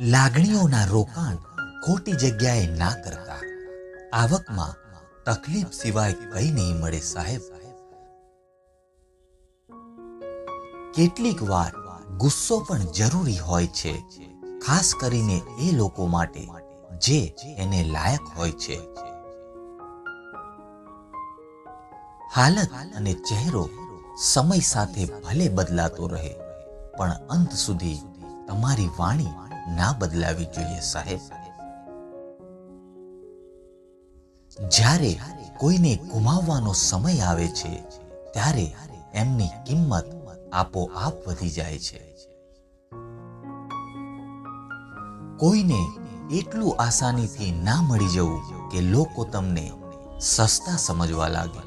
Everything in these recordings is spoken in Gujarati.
લાગણીઓના રોકાણ ખોટી જગ્યાએ ના કરતા. આવકમાં તકલીફ સિવાય કંઈ નહીં મળે સાહેબ. કેટલીક વાર ગુસ્સો પણ જરૂરી હોય છે, ખાસ કરીને એ લોકો માટે જે એને લાયક હોય છે. હાલત અને ચહેરો સમય સાથે ભલે બદલાતો રહે, પણ અંત સુધી તમારી વાણી ના બદલાવી જોઈએ સાહેબ. જ્યારે કોઈને ગુમાવવાનો સમય આવે છે, ત્યારે એમની કિંમત આપોઆપ વધી જાય છે. કોઈને એટલું આસાનીથી ના મળી જવું કે લોકો તમને સસ્તા સમજવા લાગે.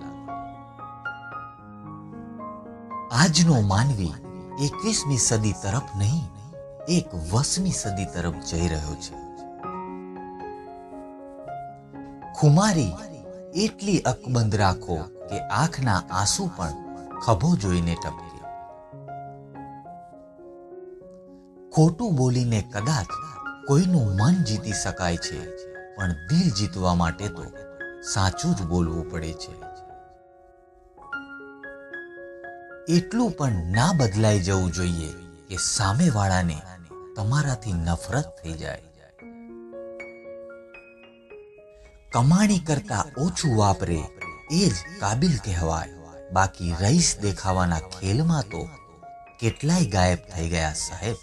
આજનો માનવી 21મી સદી તરફ નહીં, 21મી સદી તરફ જઈ રહ્યો છે. ખુમારી એટલી અકબંધ રાખો કે આંખના આંસુ પણ ખભો જોઈને ટપકે. ખોટું બોલીને કદાચ કોઈનું મન જીતી શકાય છે, પણ દિલ જીતવા માટે તો સાચું જ બોલવું પડે છે. એટલું પણ ના બદલાઈ જવું જોઈએ કે સામેવાળાને તમારાથી નફરત થઈ જાય. કમાણી કરતા ઓછું વાપરે એ જ કાબિલ કહેવાય. બાકી રઈસ દેખાવાના ખેલમાં તો કેટલાય ગાયબ થઈ ગયા સાહેબ.